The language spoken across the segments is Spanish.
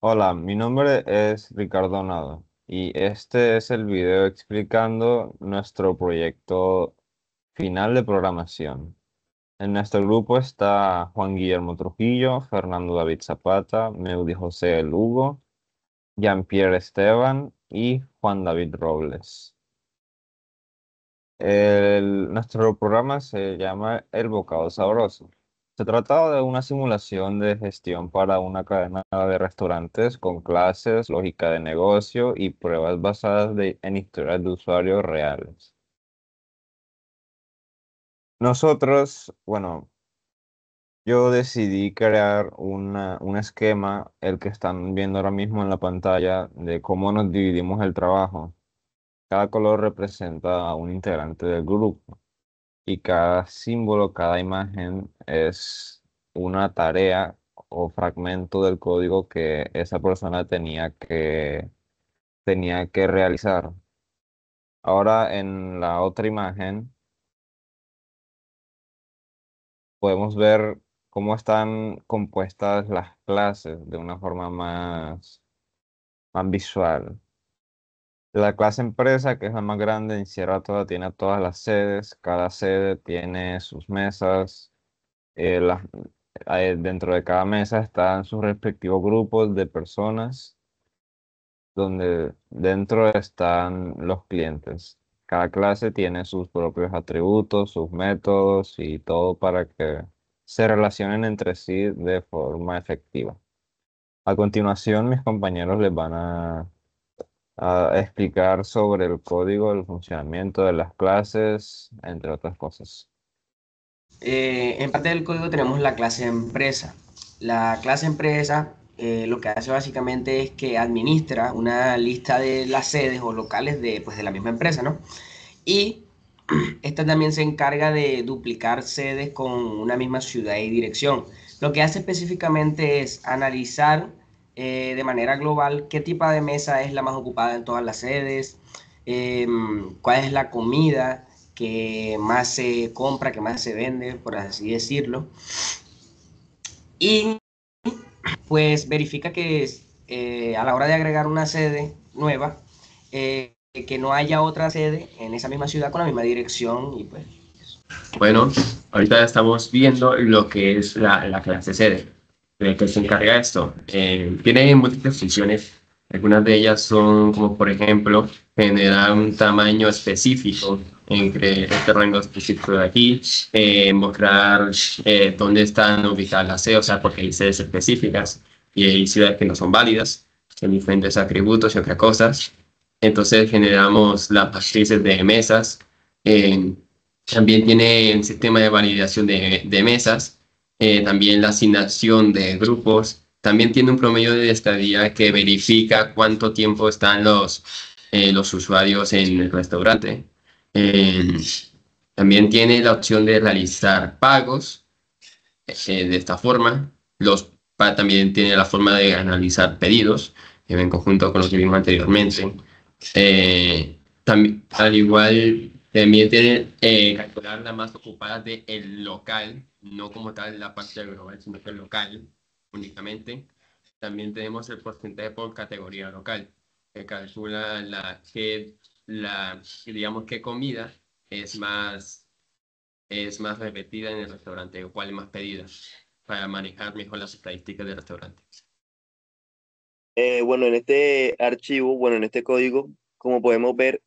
Hola, mi nombre es Ricardo Nado y este es el video explicando nuestro proyecto final de programación. En nuestro grupo está Juan Guillermo Trujillo, Fernando David Zapata, Meudi José El Hugo, Jean-Pierre Esteban y Juan David Robles. Nuestro programa se llama El Bocado Sabroso. Se trata de una simulación de gestión para una cadena de restaurantes con clases, lógica de negocio y pruebas basadas en historias de usuarios reales. Nosotros, bueno, yo decidí crear un esquema, el que están viendo ahora mismo en la pantalla, de cómo nos dividimos el trabajo. Cada color representa a un integrante del grupo. Y cada símbolo, cada imagen es una tarea o fragmento del código que esa persona tenía que realizar. Ahora en la otra imagen podemos ver cómo están compuestas las clases de una forma más visual. La clase empresa, que es la más grande, encierra tiene todas las sedes, cada sede tiene sus mesas. Dentro de cada mesa están sus respectivos grupos de personas, donde dentro están los clientes. Cada clase tiene sus propios atributos, sus métodos y todo para que se relacionen entre sí de forma efectiva. A continuación, mis compañeros les van a explicar sobre el código, el funcionamiento de las clases, entre otras cosas. En parte del código tenemos la clase empresa. La clase empresa lo que hace básicamente es que administra una lista de las sedes o locales de la misma empresa, ¿no? Y esta también se encarga de duplicar sedes con una misma ciudad y dirección. Lo que hace específicamente es analizar de manera global qué tipo de mesa es la más ocupada en todas las sedes, cuál es la comida que más se compra, que más se vende, por así decirlo. Y pues verifica que a la hora de agregar una sede nueva, que no haya otra sede en esa misma ciudad con la misma dirección y pues. Bueno, ahorita estamos viendo lo que es la clase sede, de que se encarga de esto. Tiene múltiples funciones. Algunas de ellas son como, por ejemplo, generar un tamaño específico entre este rango específico de aquí, mostrar dónde están ubicadas las sedes, o sea, porque hay sedes específicas y hay ciudades que no son válidas, con diferentes atributos y otras cosas. Entonces generamos las matrices de mesas. eh, También tiene un sistema de validación de mesas, también la asignación de grupos, también tiene un promedio de estadía que verifica cuánto tiempo están los usuarios en el restaurante. Eh, También tiene la opción de realizar pagos de esta forma. También tiene la forma de analizar pedidos, en conjunto con lo que vimos anteriormente. También, al igual, también tiene calcular la más ocupada del local, no como tal la parte global, sino que el local únicamente. También tenemos el porcentaje por categoría local, que calcula digamos, qué comida es es más repetida en el restaurante o cuál es más pedida para manejar mejor las estadísticas del restaurante. Bueno, en este archivo, bueno, en este código, como podemos ver,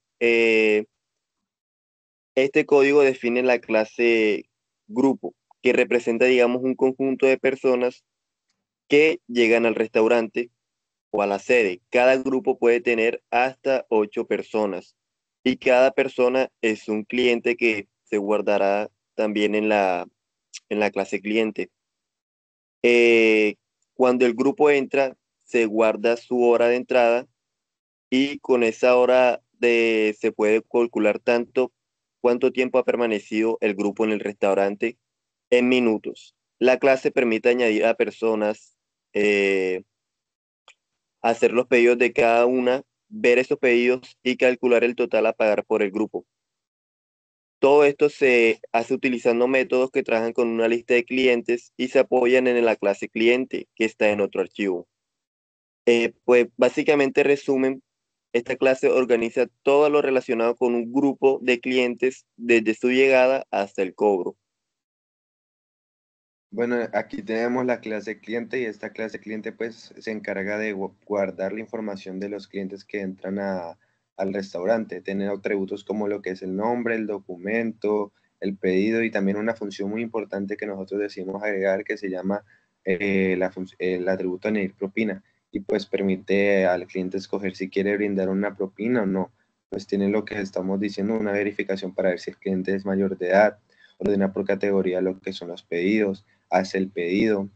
este código define la clase grupo, que representa, digamos, un conjunto de personas que llegan al restaurante o a la sede. Cada grupo puede tener hasta 8 personas y cada persona es un cliente que se guardará también en la clase cliente. Eh, Cuando el grupo entra, se guarda su hora de entrada y con esa se puede calcular tanto cuánto tiempo ha permanecido el grupo en el restaurante en minutos. La clase permite añadir a personas, eh, hacer los pedidos de cada una, ver esos pedidos y calcular el total a pagar por el grupo. Todo esto se hace utilizando métodos que trabajan con una lista de clientes y se apoyan en la clase cliente que está en otro archivo. Pues básicamente resumen, esta clase organiza todo lo relacionado con un grupo de clientes desde su llegada hasta el cobro. Bueno, aquí tenemos la clase cliente y esta clase cliente pues se encarga de guardar la información de los clientes que entran al restaurante, tener atributos como lo que es el nombre, el documento, el pedido y también una función muy importante que nosotros decimos agregar que se llama el atributo añadir propina y pues permite al cliente escoger si quiere brindar una propina o no. Pues tiene lo que estamos diciendo, una verificación para ver si el cliente es mayor de edad, ordena por categoría lo que son los pedidos, hace el pedido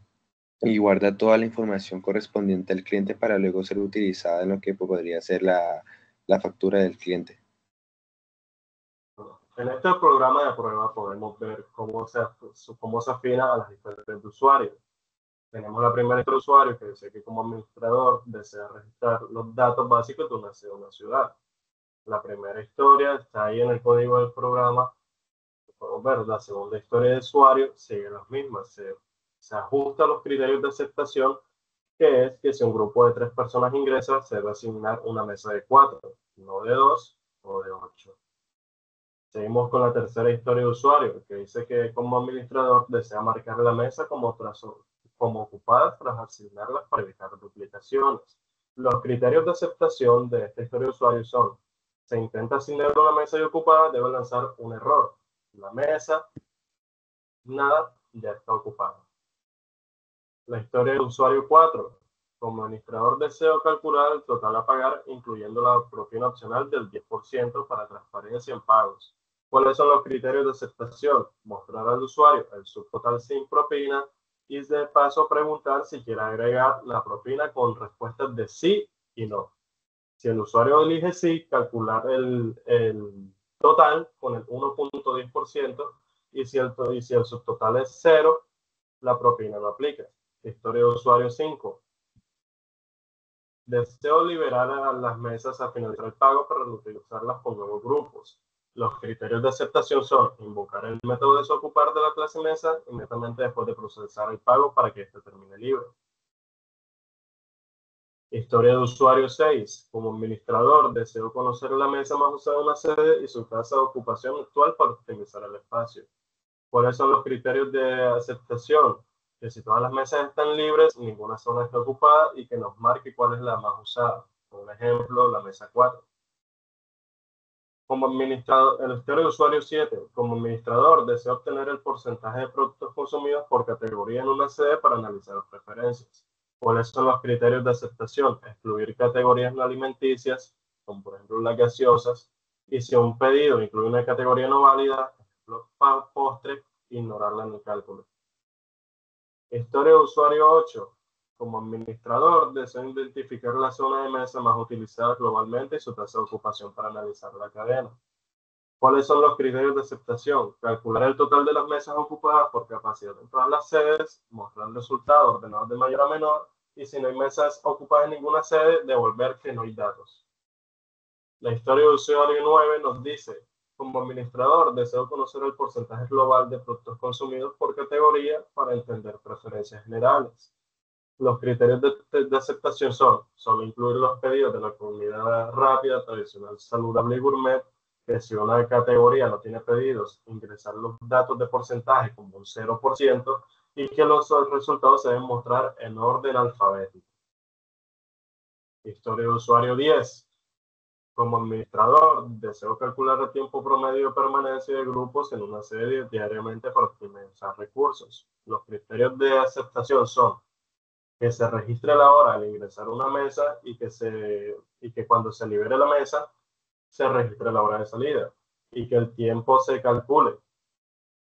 y guarda toda la información correspondiente al cliente para luego ser utilizada en lo que podría ser la factura del cliente. En este programa de prueba podemos ver cómo se afina a las historias de usuario. Tenemos la primera historia de usuario que dice que como administrador desea registrar los datos básicos de una ciudad. La primera historia está ahí en el código del programa. Podemos ver, la segunda historia de usuario sigue las mismas. Se ajusta a los criterios de aceptación, que es que si un grupo de 3 personas ingresa, se debe asignar una mesa de 4, no de 2 o de 8. Seguimos con la tercera historia de usuario, que dice que como administrador desea marcar la mesa como ocupada tras asignarlas para evitar duplicaciones. Los criterios de aceptación de esta historia de usuario son: se intenta asignar una mesa y ocupada, debe lanzar un error. La mesa, nada, ya está ocupada. La historia de usuario 4. Como administrador deseo calcular el total a pagar, incluyendo la propina opcional del 10% para transparencia en pagos. ¿Cuáles son los criterios de aceptación? Mostrar al usuario el subtotal sin propina y de paso preguntar si quiere agregar la propina con respuestas de sí y no. Si el usuario elige sí, calcular el total con el 1.10% y si el subtotal es 0, la propina no aplica. Historia de usuario 5. Deseo liberar a las mesas a finalizar el pago para reutilizarlas con nuevos grupos. Los criterios de aceptación son invocar el método desocupar de la clase mesa inmediatamente después de procesar el pago para que éste termine libre. Historia de usuario 6. Como administrador, deseo conocer la mesa más usada en una sede y su tasa de ocupación actual para optimizar el espacio. ¿Cuáles son los criterios de aceptación? Que si todas las mesas están libres, ninguna zona está ocupada y que nos marque cuál es la más usada. Por ejemplo, la mesa 4. Como administrador, el historia de usuario 7. Como administrador, deseo obtener el porcentaje de productos consumidos por categoría en una sede para analizar las preferencias. ¿Cuáles son los criterios de aceptación? Excluir categorías no alimenticias, como por ejemplo las gaseosas, y si un pedido incluye una categoría no válida, por ejemplo postre, ignorarla en el cálculo. Historia de usuario 8. Como administrador, deseo identificar la zona de mesa más utilizada globalmente y su tasa de ocupación para analizar la cadena. ¿Cuáles son los criterios de aceptación? Calcular el total de las mesas ocupadas por capacidad en todas las sedes, mostrar el resultado ordenado de mayor a menor y si no hay mesas ocupadas en ninguna sede, devolver que no hay datos. La historia de usuario 9 nos dice: como administrador, deseo conocer el porcentaje global de productos consumidos por categoría para entender preferencias generales. Los criterios de aceptación son: solo incluir los pedidos de la comida rápida, tradicional, saludable y gourmet, que si una categoría no tiene pedidos, ingresar los datos de porcentaje como un 0% y que los resultados se deben mostrar en orden alfabético. Historia de usuario 10. Como administrador, deseo calcular el tiempo promedio de permanencia de grupos en una sede diariamente para optimizar recursos. Los criterios de aceptación son: que se registre la hora al ingresar a una mesa y que cuando se libere la mesa se registre la hora de salida y que el tiempo se calcule,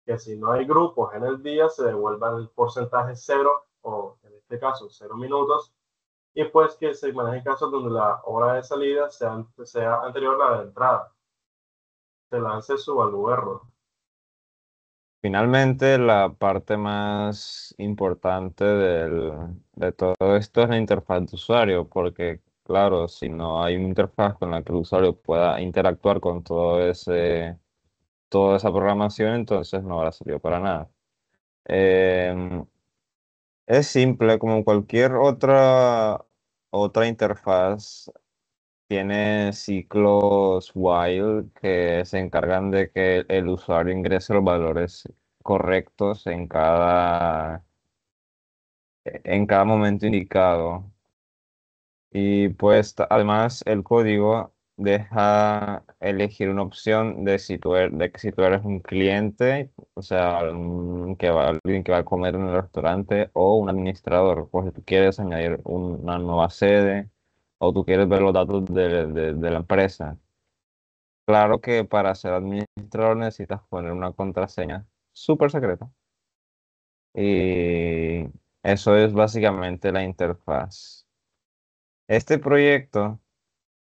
que si no hay grupos en el día se devuelva el porcentaje 0 o en este caso 0 minutos y pues que se manejen casos donde la hora de salida sea anterior a la de entrada. Se lance su valor error. Finalmente, la parte más importante de todo esto es la interfaz de usuario, porque claro, si no hay una interfaz con la que el usuario pueda interactuar con toda esa programación, entonces no habrá servido para nada. Es simple, como cualquier otra otra interfaz tiene ciclos while que se encargan de que el usuario ingrese los valores correctos en cada momento indicado. Y pues además el código deja elegir una opción de de que si tú eres un cliente, o sea, alguien que va a comer en el restaurante o un administrador, pues si tú quieres añadir una nueva sede o tú quieres ver los datos de la empresa. Claro que para ser administrador necesitas poner una contraseña súper secreta. Y eso es básicamente la interfaz. Este proyecto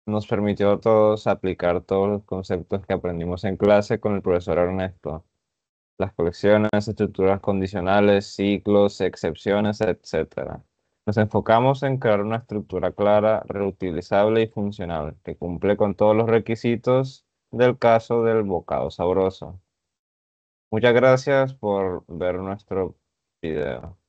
nos permitió a todos aplicar todos los conceptos que aprendimos en clase con el profesor Ernesto. Las colecciones, estructuras condicionales, ciclos, excepciones, etc. Nos enfocamos en crear una estructura clara, reutilizable y funcional, que cumple con todos los requisitos del caso del bocado sabroso. Muchas gracias por ver nuestro video.